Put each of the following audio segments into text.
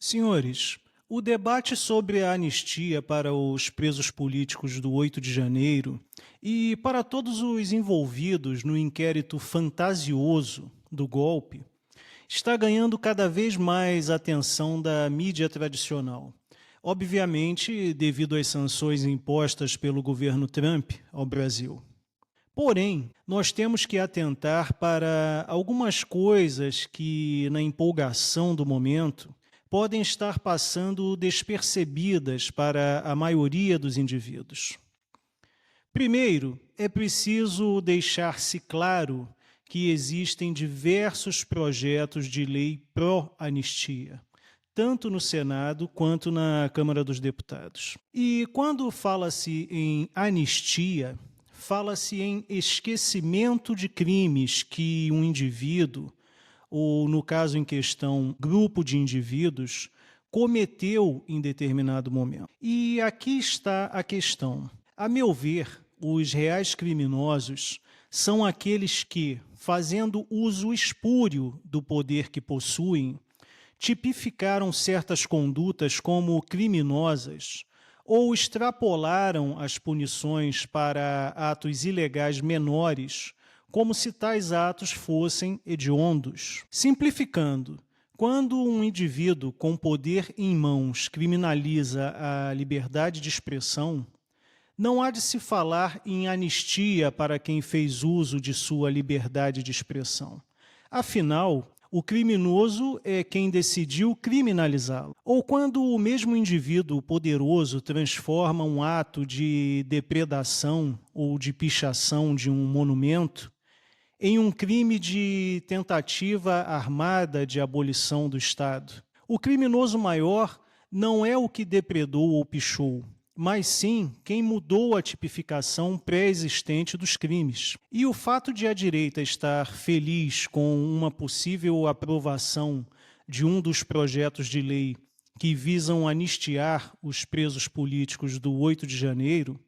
Senhores, o debate sobre a anistia para os presos políticos do 8 de janeiro e para todos os envolvidos no inquérito fantasioso do golpe está ganhando cada vez mais atenção da mídia tradicional. Obviamente, devido às sanções impostas pelo governo Trump ao Brasil. Porém, nós temos que atentar para algumas coisas que, na empolgação do momento, podem estar passando despercebidas para a maioria dos indivíduos. Primeiro, é preciso deixar-se claro que existem diversos projetos de lei pró-anistia, tanto no Senado quanto na Câmara dos Deputados. E quando fala-se em anistia, fala-se em esquecimento de crimes que um indivíduo, ou no caso em questão, grupo de indivíduos, cometeu em determinado momento. E aqui está a questão. A meu ver, os reais criminosos são aqueles que, fazendo uso espúrio do poder que possuem, tipificaram certas condutas como criminosas ou extrapolaram as punições para atos ilegais menores, como se tais atos fossem hediondos. Simplificando, quando um indivíduo com poder em mãos criminaliza a liberdade de expressão, não há de se falar em anistia para quem fez uso de sua liberdade de expressão. Afinal, o criminoso é quem decidiu criminalizá-lo. Ou quando o mesmo indivíduo poderoso transforma um ato de depredação ou de pichação de um monumento em um crime de tentativa armada de abolição do Estado. O criminoso maior não é o que depredou ou pichou, mas sim quem mudou a tipificação pré-existente dos crimes. E o fato de a direita estar feliz com uma possível aprovação de um dos projetos de lei que visam anistiar os presos políticos do 8 de janeiro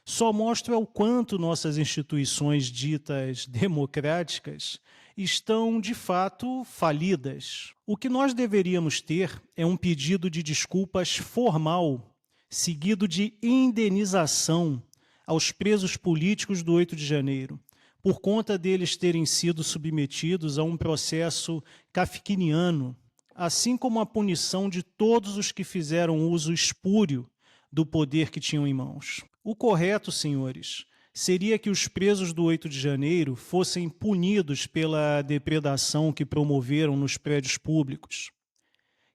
só mostra o quanto nossas instituições ditas democráticas estão, de fato, falidas. O que nós deveríamos ter é um pedido de desculpas formal seguido de indenização aos presos políticos do 8 de janeiro, por conta deles terem sido submetidos a um processo kafkiniano, assim como a punição de todos os que fizeram uso espúrio do poder que tinham em mãos. O correto, senhores, seria que os presos do 8 de janeiro fossem punidos pela depredação que promoveram nos prédios públicos,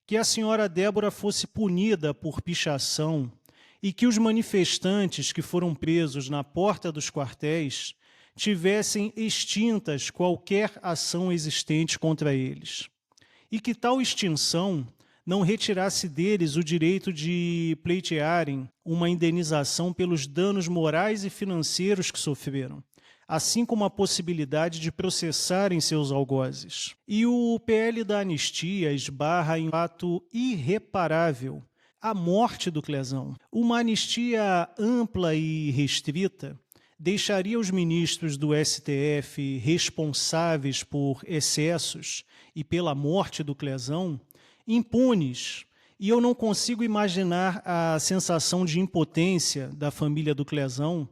que a senhora Débora fosse punida por pichação e que os manifestantes que foram presos na porta dos quartéis tivessem extintas qualquer ação existente contra eles. E que tal extinção não retirasse deles o direito de pleitearem uma indenização pelos danos morais e financeiros que sofreram, assim como a possibilidade de processarem seus algozes. E o PL da anistia esbarra em um fato irreparável, a morte do Clezão. Uma anistia ampla e restrita deixaria os ministros do STF responsáveis por excessos e pela morte do Clezão impunes, e eu não consigo imaginar a sensação de impotência da família do Clezão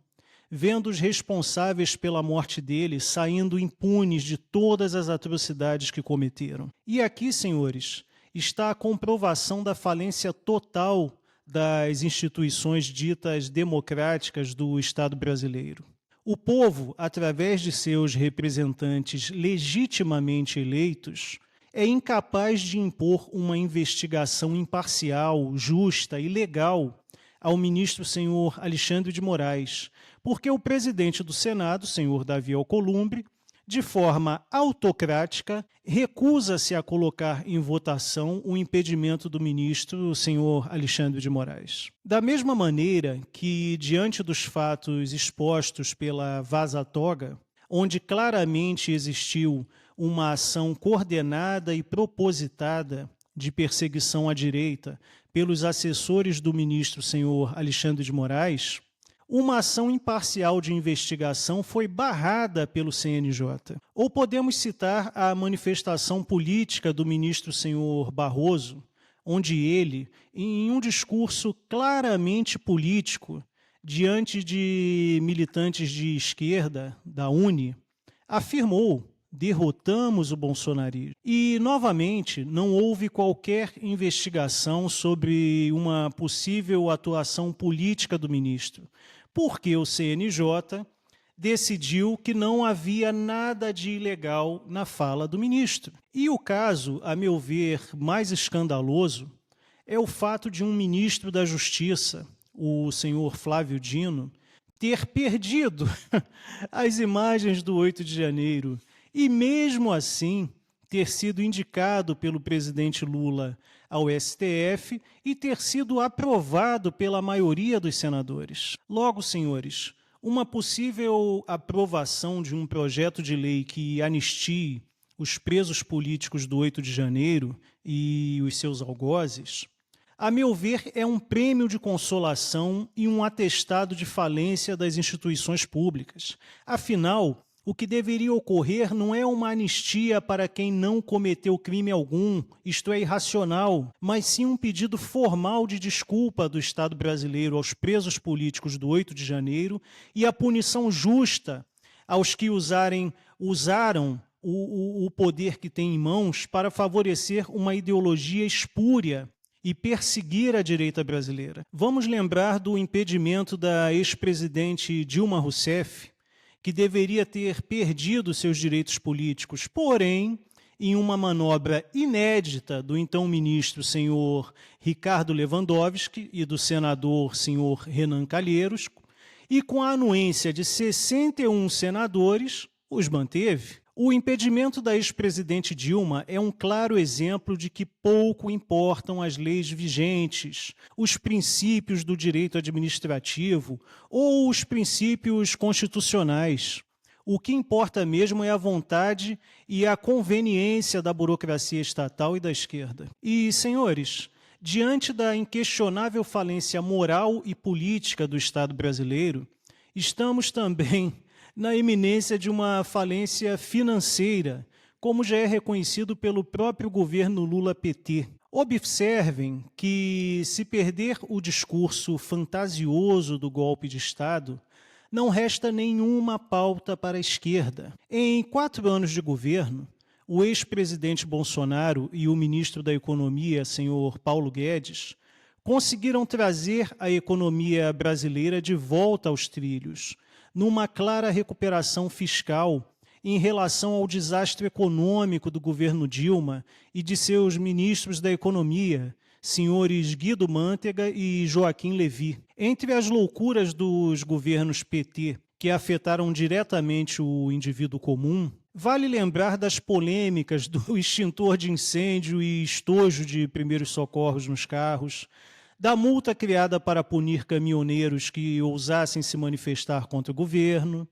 vendo os responsáveis pela morte dele saindo impunes de todas as atrocidades que cometeram. E aqui, senhores, está a comprovação da falência total das instituições ditas democráticas do Estado brasileiro. O povo, através de seus representantes legitimamente eleitos, é incapaz de impor uma investigação imparcial, justa e legal ao ministro senhor Alexandre de Moraes, porque o presidente do Senado, senhor Davi Alcolumbre, de forma autocrática, recusa-se a colocar em votação o impedimento do ministro senhor Alexandre de Moraes. Da mesma maneira que, diante dos fatos expostos pela Vaza Toga, onde claramente existiu uma ação coordenada e propositada de perseguição à direita pelos assessores do ministro senhor Alexandre de Moraes, uma ação imparcial de investigação foi barrada pelo CNJ. Ou podemos citar a manifestação política do ministro senhor Barroso, onde ele, em um discurso claramente político, diante de militantes de esquerda da UNE, afirmou: derrotamos o bolsonarismo. E, novamente, não houve qualquer investigação sobre uma possível atuação política do ministro, porque o CNJ decidiu que não havia nada de ilegal na fala do ministro. E o caso, a meu ver, mais escandaloso é o fato de um ministro da Justiça, o senhor Flávio Dino, ter perdido as imagens do 8 de janeiro e, mesmo assim, ter sido indicado pelo presidente Lula ao STF e ter sido aprovado pela maioria dos senadores. Logo, senhores, uma possível aprovação de um projeto de lei que anistie os presos políticos do 8 de janeiro e os seus algozes, a meu ver, é um prêmio de consolação e um atestado de falência das instituições públicas. Afinal, o que deveria ocorrer não é uma anistia para quem não cometeu crime algum, isto é irracional, mas sim um pedido formal de desculpa do Estado brasileiro aos presos políticos do 8 de janeiro e a punição justa aos que usaram o poder que têm em mãos para favorecer uma ideologia espúria e perseguir a direita brasileira. Vamos lembrar do impedimento da ex-presidente Dilma Rousseff, que deveria ter perdido seus direitos políticos, porém, em uma manobra inédita do então ministro senhor Ricardo Lewandowski e do senador senhor Renan Calheiros, e com a anuência de 61 senadores, os manteve. O impedimento da ex-presidente Dilma é um claro exemplo de que pouco importam as leis vigentes, os princípios do direito administrativo ou os princípios constitucionais. O que importa mesmo é a vontade e a conveniência da burocracia estatal e da esquerda. E, senhores, diante da inquestionável falência moral e política do Estado brasileiro, estamos também na iminência de uma falência financeira, como já é reconhecido pelo próprio governo Lula-PT. Observem que, se perder o discurso fantasioso do golpe de Estado, não resta nenhuma pauta para a esquerda. Em 4 anos de governo, o ex-presidente Bolsonaro e o ministro da Economia, senhor Paulo Guedes, conseguiram trazer a economia brasileira de volta aos trilhos, numa clara recuperação fiscal em relação ao desastre econômico do governo Dilma e de seus ministros da Economia, senhores Guido Mantega e Joaquim Levy. Entre as loucuras dos governos PT, que afetaram diretamente o indivíduo comum, vale lembrar das polêmicas do extintor de incêndio e estojo de primeiros socorros nos carros, da multa criada para punir caminhoneiros que ousassem se manifestar contra o governo.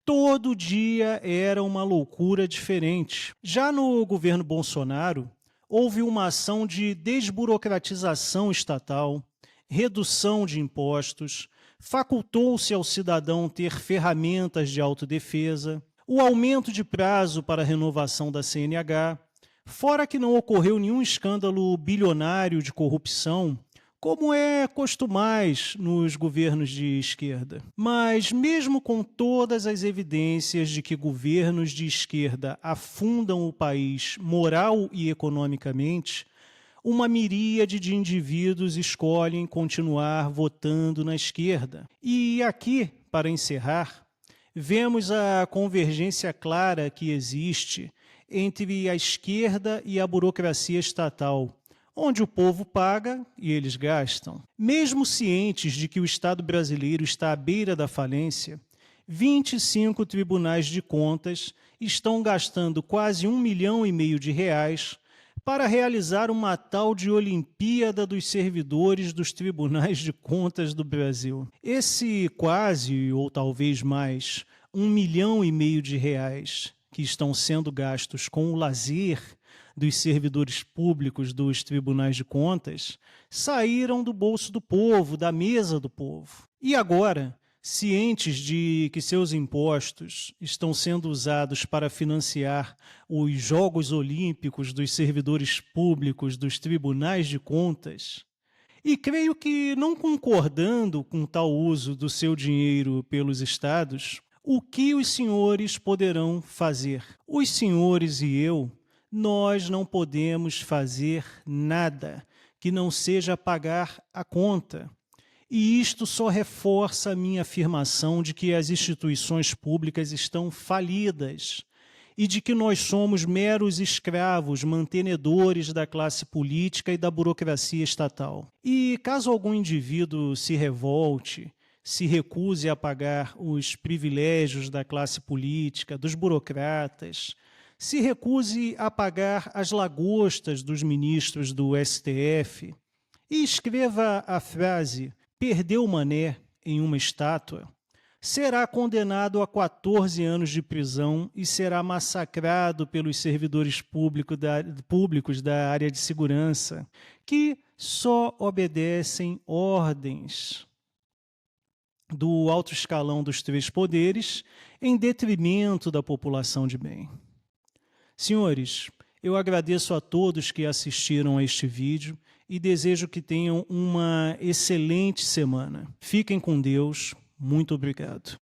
Todo dia era uma loucura diferente. Já no governo Bolsonaro, houve uma ação de desburocratização estatal, redução de impostos, facultou-se ao cidadão ter ferramentas de autodefesa, o aumento de prazo para a renovação da CNH, fora que não ocorreu nenhum escândalo bilionário de corrupção, como é costumais nos governos de esquerda. Mas, mesmo com todas as evidências de que governos de esquerda afundam o país moral e economicamente, uma miríade de indivíduos escolhem continuar votando na esquerda. E aqui, para encerrar, vemos a convergência clara que existe entre a esquerda e a burocracia estatal, onde o povo paga e eles gastam. Mesmo cientes de que o Estado brasileiro está à beira da falência, 25 tribunais de contas estão gastando quase R$1,5 milhão de reais para realizar uma tal de Olimpíada dos Servidores dos Tribunais de Contas do Brasil. Esse quase, ou talvez mais, R$1,5 milhão de reais que estão sendo gastos com o lazer dos servidores públicos dos tribunais de contas, saíram do bolso do povo, da mesa do povo. E agora cientes de que seus impostos estão sendo usados para financiar os Jogos Olímpicos dos servidores públicos dos tribunais de contas, e creio que, não concordando com tal uso do seu dinheiro pelos estados, o que os senhores poderão fazer? Os senhores e eu, nós não podemos fazer nada que não seja pagar a conta. E isto só reforça a minha afirmação de que as instituições públicas estão falidas e de que nós somos meros escravos, mantenedores da classe política e da burocracia estatal. E caso algum indivíduo se revolte, se recuse a pagar os privilégios da classe política, dos burocratas, se recuse a pagar as lagostas dos ministros do STF e escreva a frase "perdeu Mané" em uma estátua, será condenado a 14 anos de prisão e será massacrado pelos servidores públicos da área de segurança, que só obedecem ordens do alto escalão dos três poderes em detrimento da população de bem. Senhores, eu agradeço a todos que assistiram a este vídeo e desejo que tenham uma excelente semana. Fiquem com Deus. Muito obrigado.